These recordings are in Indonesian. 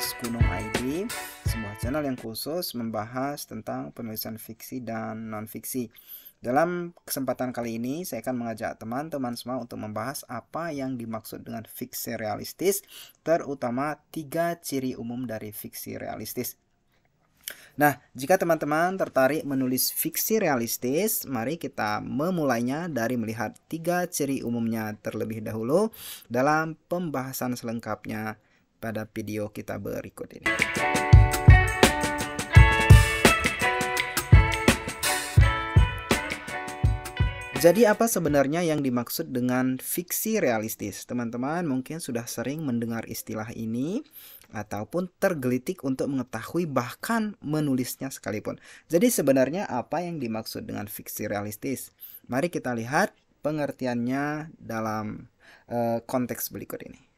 Podcast Gunung ID, sebuah channel yang khusus membahas tentang penulisan fiksi dan non-fiksi. Dalam kesempatan kali ini, saya akan mengajak teman-teman semua untuk membahas apa yang dimaksud dengan fiksi realistis, terutama 3 ciri umum dari fiksi realistis. Nah, jika teman-teman tertarik menulis fiksi realistis, mari kita memulainya dari melihat 3 ciri umumnya terlebih dahulu dalam pembahasan selengkapnya pada video kita berikut ini. Jadi apa sebenarnya yang dimaksud dengan fiksi realistis? Teman-teman mungkin sudah sering mendengar istilah ini ataupun tergelitik untuk mengetahui bahkan menulisnya sekalipun. Jadi sebenarnya apa yang dimaksud dengan fiksi realistis? Mari kita lihat pengertiannya dalam konteks berikut ini.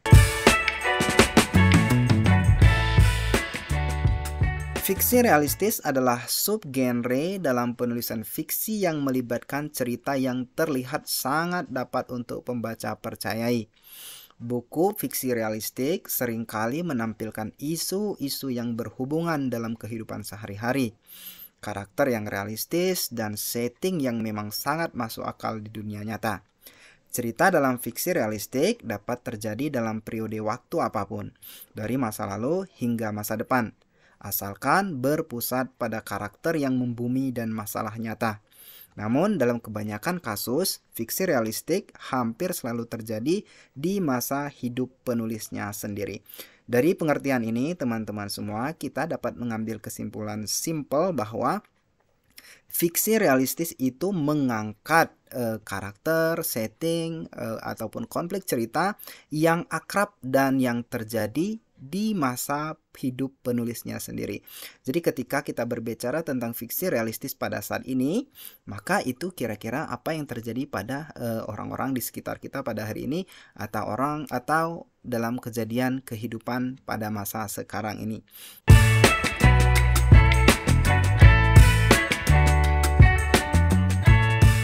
Fiksi realistis adalah subgenre dalam penulisan fiksi yang melibatkan cerita yang terlihat sangat dapat untuk pembaca percayai. Buku fiksi realistik seringkali menampilkan isu-isu yang berhubungan dalam kehidupan sehari-hari, karakter yang realistis, dan setting yang memang sangat masuk akal di dunia nyata. Cerita dalam fiksi realistik dapat terjadi dalam periode waktu apapun, dari masa lalu hingga masa depan, asalkan berpusat pada karakter yang membumi dan masalah nyata. Namun dalam kebanyakan kasus, fiksi realistik hampir selalu terjadi di masa hidup penulisnya sendiri. Dari pengertian ini, teman-teman semua, kita dapat mengambil kesimpulan simpel bahwa fiksi realistis itu mengangkat karakter, setting, ataupun konflik cerita yang akrab dan yang terjadi di masa hidup penulisnya sendiri. Jadi ketika kita berbicara tentang fiksi realistis pada saat ini, maka itu kira-kira apa yang terjadi pada orang-orang di sekitar kita pada hari ini atau dalam kejadian kehidupan pada masa sekarang ini.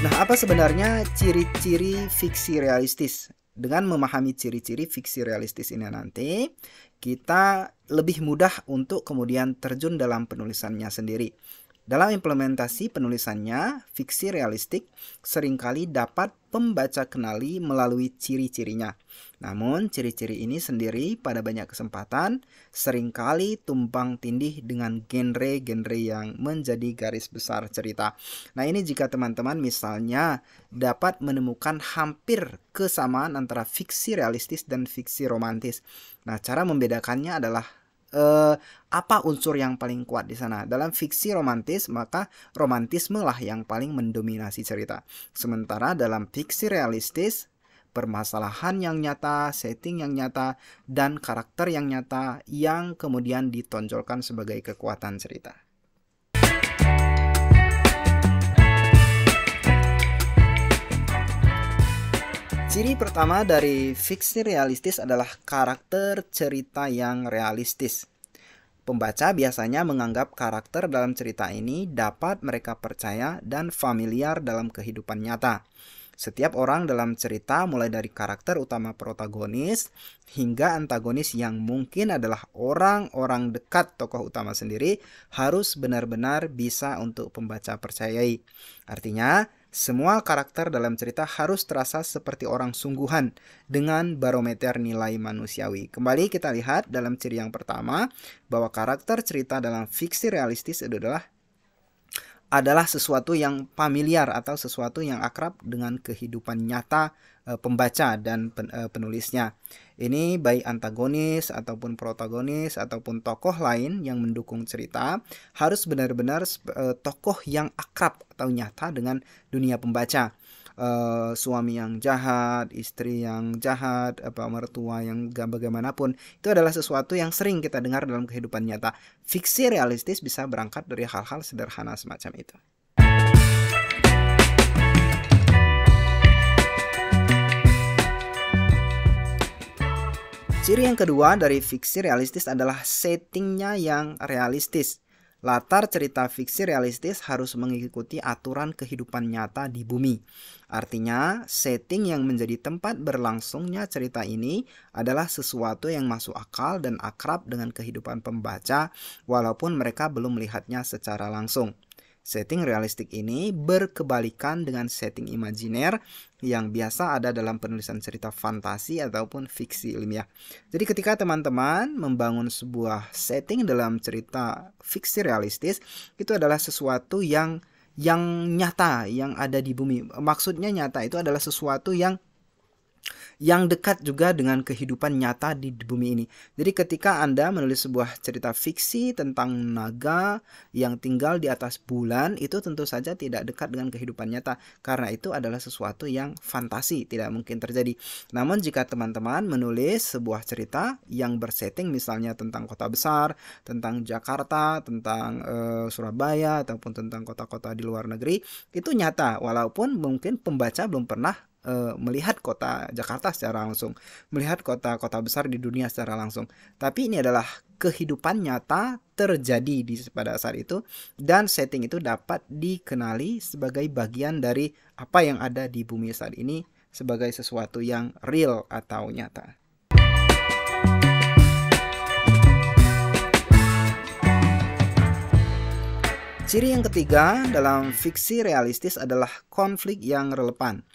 Nah, apa sebenarnya ciri-ciri fiksi realistis? Dengan memahami ciri-ciri fiksi realistis ini nanti, kita lebih mudah untuk kemudian terjun dalam penulisannya sendiri. Dalam implementasi penulisannya, fiksi realistik seringkali dapat pembaca kenali melalui ciri-cirinya. Namun, ciri-ciri ini sendiri pada banyak kesempatan seringkali tumpang tindih dengan genre-genre yang menjadi garis besar cerita. Nah, ini jika teman-teman misalnya dapat menemukan hampir kesamaan antara fiksi realistis dan fiksi romantis. Nah, cara membedakannya adalah apa unsur yang paling kuat di sana. Dalam fiksi romantis, maka romantisme lah yang paling mendominasi cerita. Sementara dalam fiksi realistis, permasalahan yang nyata, setting yang nyata, dan karakter yang nyata yang kemudian ditonjolkan sebagai kekuatan cerita. Ciri pertama dari fiksi realistis adalah karakter cerita yang realistis. Pembaca biasanya menganggap karakter dalam cerita ini dapat mereka percaya dan familiar dalam kehidupan nyata. Setiap orang dalam cerita, mulai dari karakter utama protagonis hingga antagonis yang mungkin adalah orang-orang dekat tokoh utama sendiri, harus benar-benar bisa untuk pembaca percayai. Artinya, semua karakter dalam cerita harus terasa seperti orang sungguhan dengan barometer nilai manusiawi. Kembali kita lihat dalam ciri yang pertama, bahwa karakter cerita dalam fiksi realistis adalah sesuatu yang familiar atau sesuatu yang akrab dengan kehidupan nyata pembaca dan penulisnya. Ini baik antagonis ataupun protagonis ataupun tokoh lain yang mendukung cerita harus benar-benar tokoh yang akrab atau nyata dengan dunia pembaca. Suami yang jahat, istri yang jahat, mertua yang bagaimanapun, itu adalah sesuatu yang sering kita dengar dalam kehidupan nyata. Fiksi realistis bisa berangkat dari hal-hal sederhana semacam itu. Ciri yang kedua dari fiksi realistis adalah settingnya yang realistis. Latar cerita fiksi realistis harus mengikuti aturan kehidupan nyata di bumi. Artinya, setting yang menjadi tempat berlangsungnya cerita ini adalah sesuatu yang masuk akal dan akrab dengan kehidupan pembaca, walaupun mereka belum melihatnya secara langsung. Setting realistik ini berkebalikan dengan setting imajiner yang biasa ada dalam penulisan cerita fantasi ataupun fiksi ilmiah. Jadi ketika teman-teman membangun sebuah setting dalam cerita fiksi realistis, itu adalah sesuatu yang nyata, yang ada di bumi. Maksudnya nyata itu adalah sesuatu yang dekat juga dengan kehidupan nyata di bumi ini. Jadi ketika Anda menulis sebuah cerita fiksi tentang naga yang tinggal di atas bulan, itu tentu saja tidak dekat dengan kehidupan nyata, karena itu adalah sesuatu yang fantasi, tidak mungkin terjadi. Namun jika teman-teman menulis sebuah cerita yang bersetting misalnya tentang kota besar, tentang Jakarta, tentang Surabaya, ataupun tentang kota-kota di luar negeri, itu nyata, walaupun mungkin pembaca belum pernah melihat kota Jakarta secara langsung, melihat kota-kota besar di dunia secara langsung. Tapi ini adalah kehidupan nyata terjadi pada saat itu, dan setting itu dapat dikenali sebagai bagian dari apa yang ada di bumi saat ini, sebagai sesuatu yang real atau nyata. Ciri yang ketiga dalam fiksi realistis adalah konflik yang relevan.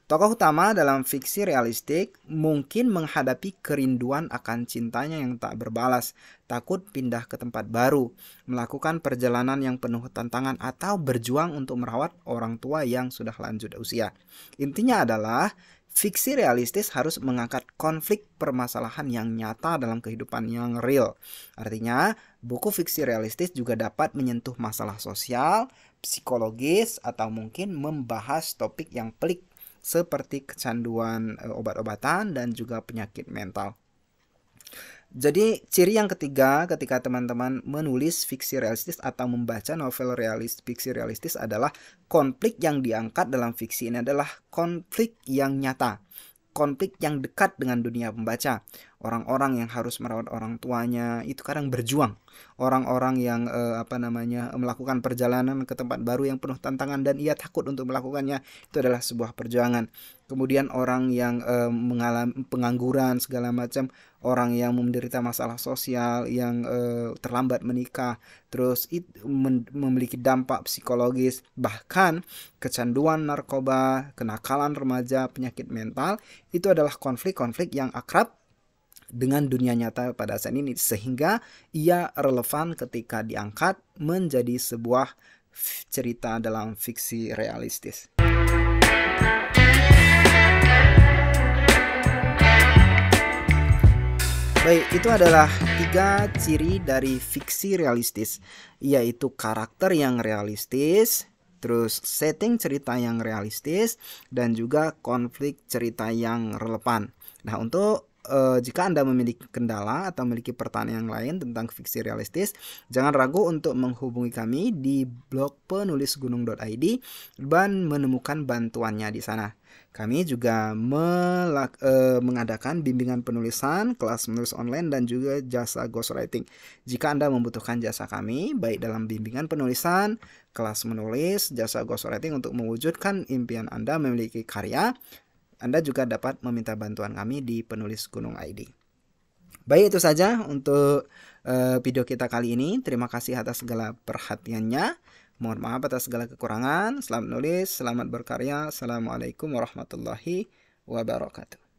Tokoh utama dalam fiksi realistik mungkin menghadapi kerinduan akan cintanya yang tak berbalas, takut pindah ke tempat baru, melakukan perjalanan yang penuh tantangan, atau berjuang untuk merawat orang tua yang sudah lanjut usia. Intinya adalah fiksi realistis harus mengangkat konflik permasalahan yang nyata dalam kehidupan yang real. Artinya, buku fiksi realistis juga dapat menyentuh masalah sosial, psikologis, atau mungkin membahas topik yang pelik seperti kecanduan obat-obatan dan juga penyakit mental. Jadi ciri yang ketiga ketika teman-teman menulis fiksi realistis atau membaca novel fiksi realistis adalah konflik yang diangkat dalam fiksi ini adalah konflik yang nyata, konflik yang dekat dengan dunia pembaca. Orang-orang yang harus merawat orang tuanya itu kadang berjuang. Orang-orang yang melakukan perjalanan ke tempat baru yang penuh tantangan dan ia takut untuk melakukannya, itu adalah sebuah perjuangan. Kemudian orang yang mengalami pengangguran segala macam, orang yang menderita masalah sosial, yang terlambat menikah, terus memiliki dampak psikologis, bahkan kecanduan narkoba, kenakalan remaja, penyakit mental, itu adalah konflik-konflik yang akrab dengan dunia nyata pada saat ini, sehingga ia relevan ketika diangkat menjadi sebuah cerita dalam fiksi realistis. Baik, itu adalah 3 ciri dari fiksi realistis, yaitu karakter yang realistis, terus setting cerita yang realistis, dan juga konflik cerita yang relevan. Nah, untuk jika Anda memiliki kendala atau memiliki pertanyaan yang lain tentang fiksi realistis, jangan ragu untuk menghubungi kami di blog penulisgunung.id dan menemukan bantuannya di sana. Kami juga mengadakan bimbingan penulisan, kelas menulis online, dan juga jasa ghostwriting. Jika Anda membutuhkan jasa kami, baik dalam bimbingan penulisan, kelas menulis, jasa ghostwriting untuk mewujudkan impian Anda memiliki karya, Anda juga dapat meminta bantuan kami di Penulis Gunung ID. Baik, itu saja untuk video kita kali ini. Terima kasih atas segala perhatiannya. Mohon maaf atas segala kekurangan. Selamat menulis, selamat berkarya. Assalamualaikum warahmatullahi wabarakatuh.